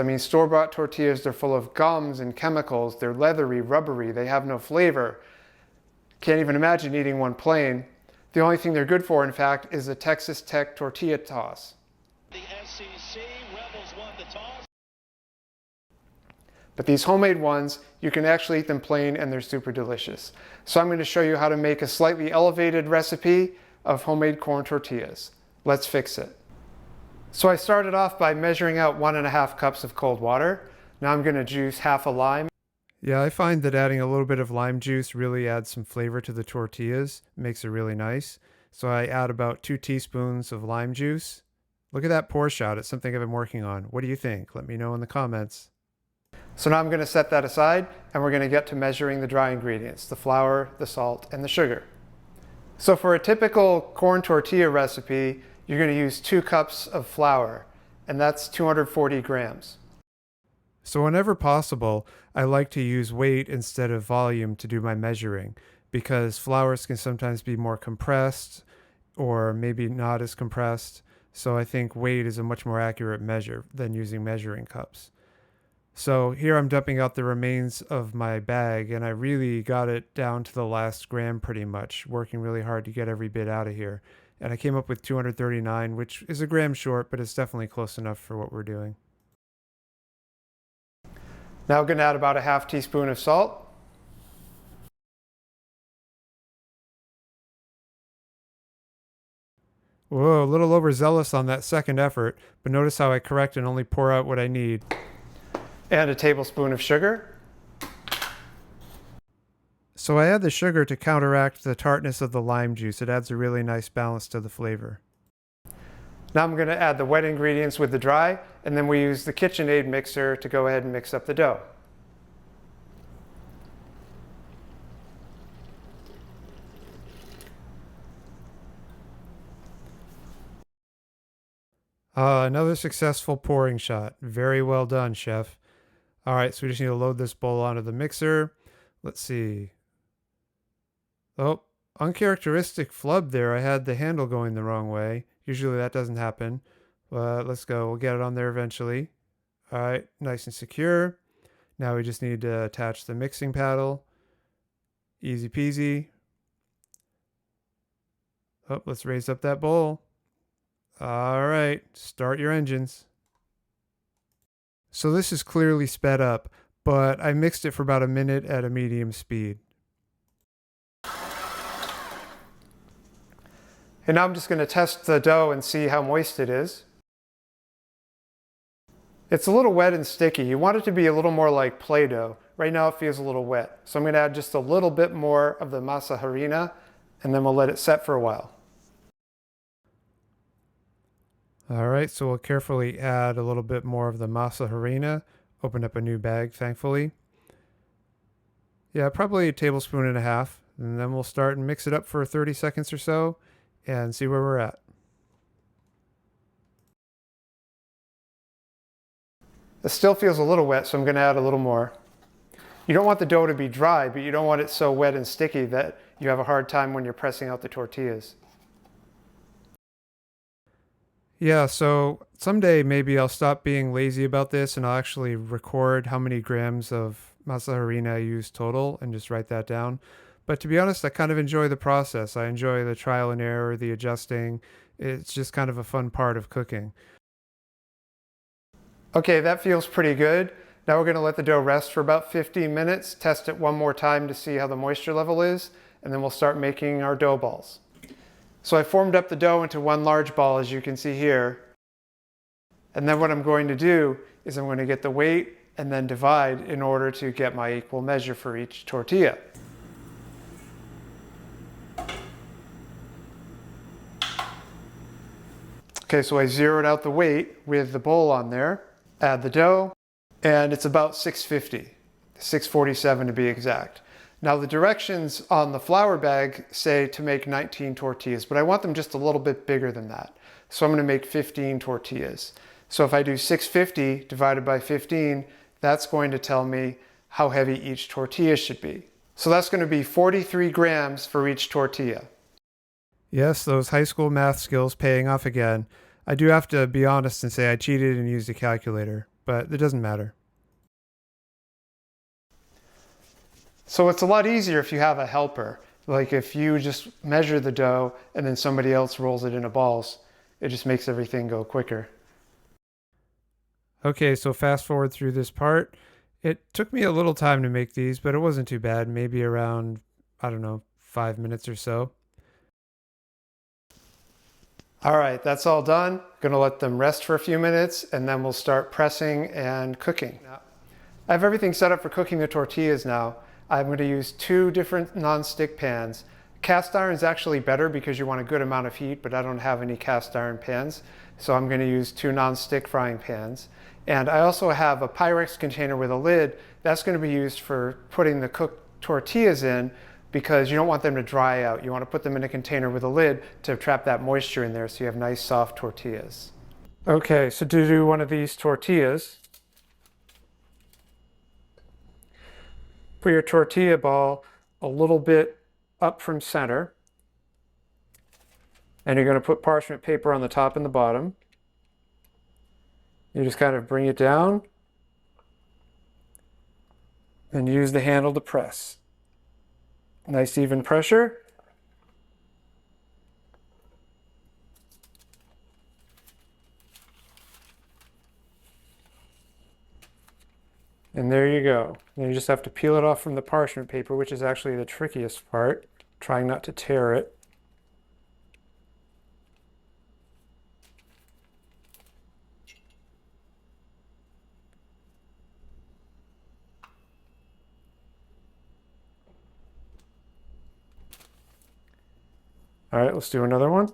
I mean, store-bought tortillas, they're full of gums and chemicals. They're leathery, rubbery. They have no flavor. Can't even imagine eating one plain. The only thing they're good for, in fact, is a Texas Tech tortilla toss. The SEC Rebels won the toss. But these homemade ones, you can actually eat them plain and they're super delicious. So I'm going to show you how to make a slightly elevated recipe of homemade corn tortillas. Let's fix it. So I started off by measuring out 1.5 cups of cold water. Now I'm going to juice half a lime. Yeah, I find that adding a little bit of lime juice really adds some flavor to the tortillas. It makes it really nice. So I add about 2 teaspoons of lime juice. Look at that pour shot. It's something I've been working on. What do you think? Let me know in the comments. So now I'm going to set that aside and we're going to get to measuring the dry ingredients, the flour, the salt, and the sugar. So for a typical corn tortilla recipe, you're going to use 2 cups of flour, and that's 240 grams. So whenever possible, I like to use weight instead of volume to do my measuring, because flours can sometimes be more compressed or maybe not as compressed. So I think weight is a much more accurate measure than using measuring cups. So here I'm dumping out the remains of my bag, and I really got it down to the last gram pretty much, working really hard to get every bit out of here. And I came up with 239, which is a gram short, but it's definitely close enough for what we're doing. Now I'm going to add about a half teaspoon of salt. Whoa, a little overzealous on that second effort, but notice how I correct and only pour out what I need. And a tablespoon of sugar. So I add the sugar to counteract the tartness of the lime juice. It adds a really nice balance to the flavor. Now I'm going to add the wet ingredients with the dry, and then we use the KitchenAid mixer to go ahead and mix up the dough. Another successful pouring shot. Very well done, chef. All right, so we just need to load this bowl onto the mixer. Let's see. Oh, uncharacteristic flub there. I had the handle going the wrong way. Usually that doesn't happen. But let's go. We'll get it on there eventually. All right, nice and secure. Now we just need to attach the mixing paddle. Easy peasy. Oh, let's raise up that bowl. All right, start your engines. So this is clearly sped up, but I mixed it for about a minute at a medium speed. And now I'm just going to test the dough and see how moist it is. It's a little wet and sticky. You want it to be a little more like Play-Doh. Right now it feels a little wet. So I'm going to add just a little bit more of the masa harina, and then we'll let it set for a while. All right, so we'll carefully add a little bit more of the masa harina. Open up a new bag, thankfully. Yeah, probably a tablespoon and a half. And then we'll start and mix it up for 30 seconds or so and see where we're at. It still feels a little wet, so I'm going to add a little more. You don't want the dough to be dry, but you don't want it so wet and sticky that you have a hard time when you're pressing out the tortillas. Yeah, so someday maybe I'll stop being lazy about this and I'll actually record how many grams of masa harina I use total and just write that down. But to be honest, I kind of enjoy the process. I enjoy the trial and error, the adjusting. It's just kind of a fun part of cooking. Okay, that feels pretty good. Now we're going to let the dough rest for about 15 minutes, test it one more time to see how the moisture level is, and then we'll start making our dough balls. So I formed up the dough into one large ball, as you can see here. And then what I'm going to do is I'm going to get the weight and then divide in order to get my equal measure for each tortilla. Okay, so I zeroed out the weight with the bowl on there. Add the dough, and it's about 650, 647 to be exact. Now the directions on the flour bag say to make 19 tortillas, but I want them just a little bit bigger than that. So I'm going to make 15 tortillas. So if I do 650 divided by 15, that's going to tell me how heavy each tortilla should be. So that's going to be 43 grams for each tortilla. Yes, those high school math skills paying off again. I do have to be honest and say I cheated and used a calculator, but it doesn't matter. So it's a lot easier if you have a helper. Like if you just measure the dough and then somebody else rolls it into balls, it just makes everything go quicker. Okay, so fast forward through this part. It took me a little time to make these, but it wasn't too bad. Maybe around, I don't know, 5 minutes or so. All right, that's all done. Gonna let them rest for a few minutes and then we'll start pressing and cooking. I have everything set up for cooking the tortillas now. I'm going to use 2 different non-stick pans. Cast iron is actually better because you want a good amount of heat, but I don't have any cast iron pans. So I'm going to use 2 non-stick frying pans. And I also have a Pyrex container with a lid. That's going to be used for putting the cooked tortillas in because you don't want them to dry out. You want to put them in a container with a lid to trap that moisture in there so you have nice soft tortillas. Okay, so to do one of these tortillas, put your tortilla ball a little bit up from center. And you're going to put parchment paper on the top and the bottom. You just kind of bring it down and use the handle to press. Nice even pressure. And there you go. Then you just have to peel it off from the parchment paper, which is actually the trickiest part, trying not to tear it. All right, let's do another one.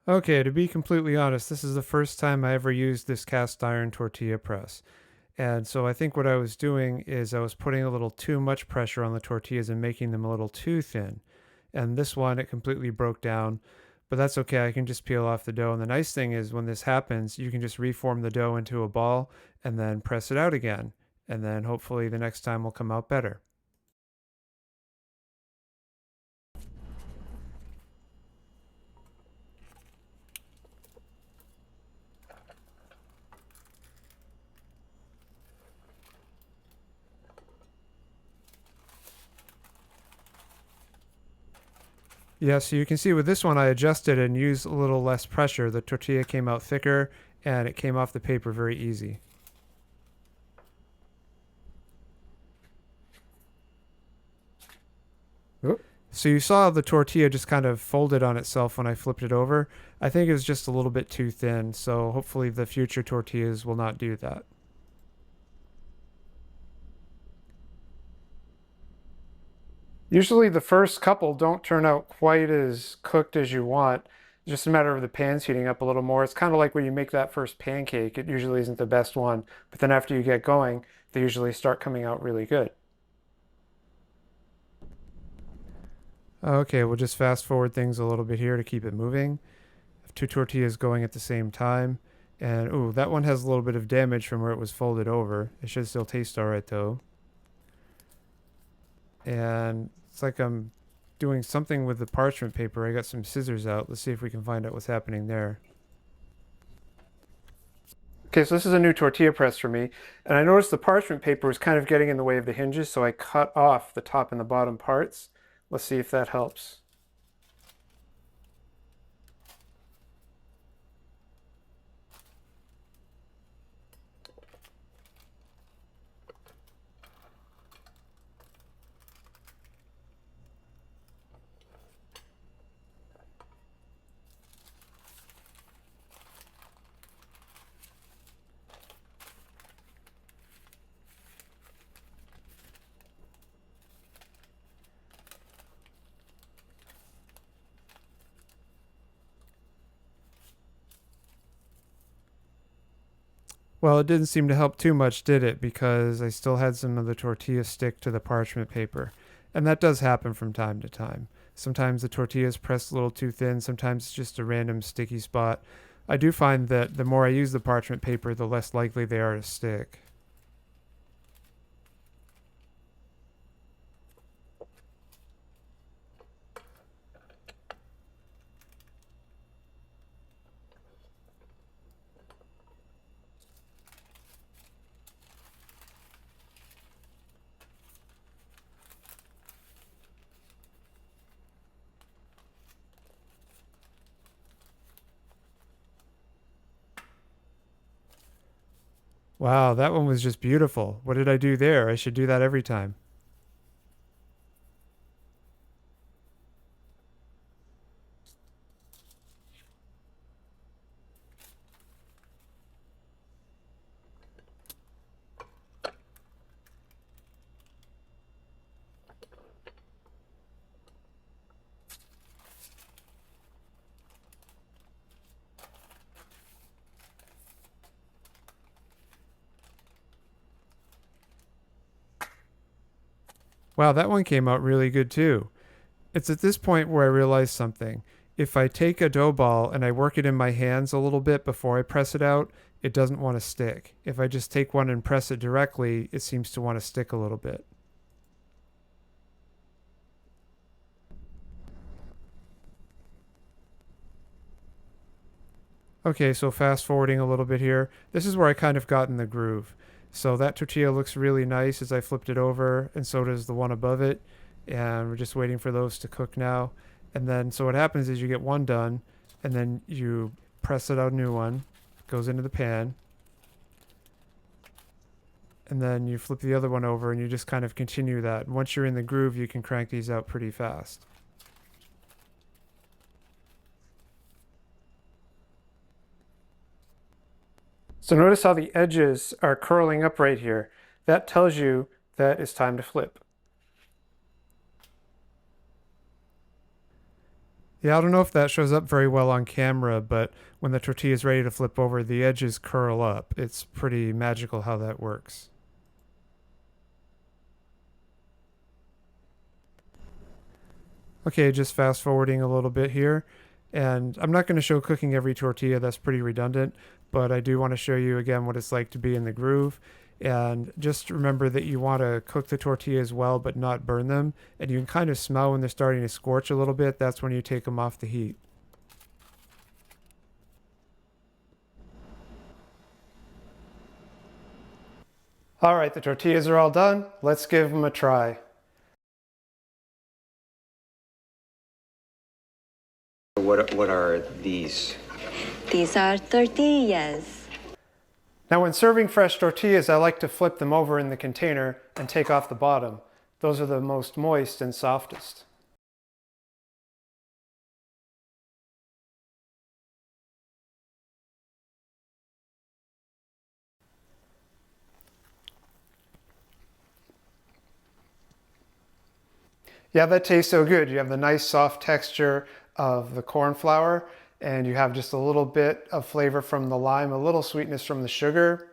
Okay, to be completely honest, this is the first time I ever used this cast iron tortilla press. And so I think what I was doing is I was putting a little too much pressure on the tortillas and making them a little too thin. And this one, it completely broke down, but that's okay. I can just peel off the dough. And the nice thing is when this happens, you can just reform the dough into a ball and then press it out again. And then hopefully the next time will come out better. Yeah, so you can see with this one, I adjusted and used a little less pressure. The tortilla came out thicker and it came off the paper very easy. Oop. So you saw the tortilla just kind of folded on itself when I flipped it over. I think it was just a little bit too thin, so hopefully the future tortillas will not do that. Usually the first couple don't turn out quite as cooked as you want. It's just a matter of the pans heating up a little more. It's kind of like when you make that first pancake. It usually isn't the best one, but then after you get going, they usually start coming out really good. Okay, we'll just fast forward things a little bit here to keep it moving. I have 2 tortillas going at the same time. And ooh, that one has a little bit of damage from where it was folded over. It should still taste all right though. And it's like I'm doing something with the parchment paper. I got some scissors out. Let's see if we can find out what's happening there. Okay, so this is a new tortilla press for me, and I noticed the parchment paper was kind of getting in the way of the hinges, so I cut off the top and the bottom parts. Let's see if that helps. Well, it didn't seem to help too much, did it? Because I still had some of the tortilla stick to the parchment paper. And that does happen from time to time. Sometimes the tortilla is pressed a little too thin, sometimes it's just a random sticky spot. I do find that the more I use the parchment paper, the less likely they are to stick. Wow, that one was just beautiful. What did I do there? I should do that every time. Wow, that one came out really good too. It's at this point where I realize something. If I take a dough ball and I work it in my hands a little bit before I press it out, it doesn't want to stick. If I just take one and press it directly, it seems to want to stick a little bit. Okay, so fast forwarding a little bit here. This is where I kind of got in the groove. So that tortilla looks really nice as I flipped it over, and so does the one above it. And we're just waiting for those to cook now. And then, so what happens is you get one done, and then you press it out a new one, goes into the pan, and then you flip the other one over, and you just kind of continue that. And once you're in the groove, you can crank these out pretty fast. So notice how the edges are curling up right here. That tells you that it's time to flip. Yeah, I don't know if that shows up very well on camera, but when the tortilla is ready to flip over, the edges curl up. It's pretty magical how that works. Okay, just fast forwarding a little bit here. And I'm not going to show cooking every tortilla, that's pretty redundant, but I do want to show you again what it's like to be in the groove. And just remember that you want to cook the tortillas well, but not burn them. And you can kind of smell when they're starting to scorch a little bit. That's when you take them off the heat. All right, the tortillas are all done. Let's give them a try. What are these? These are tortillas. Now when serving fresh tortillas, I like to flip them over in the container and take off the bottom. Those are the most moist and softest. Yeah, that tastes so good. You have the nice soft texture of the corn flour, and you have just a little bit of flavor from the lime, a little sweetness from the sugar,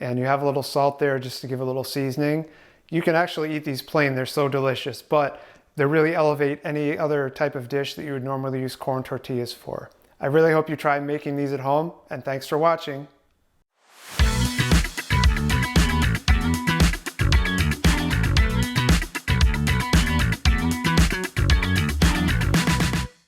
and you have a little salt there just to give a little seasoning. You can actually eat these plain, they're so delicious, but they really elevate any other type of dish that you would normally use corn tortillas for. I really hope you try making these at home, and thanks for watching.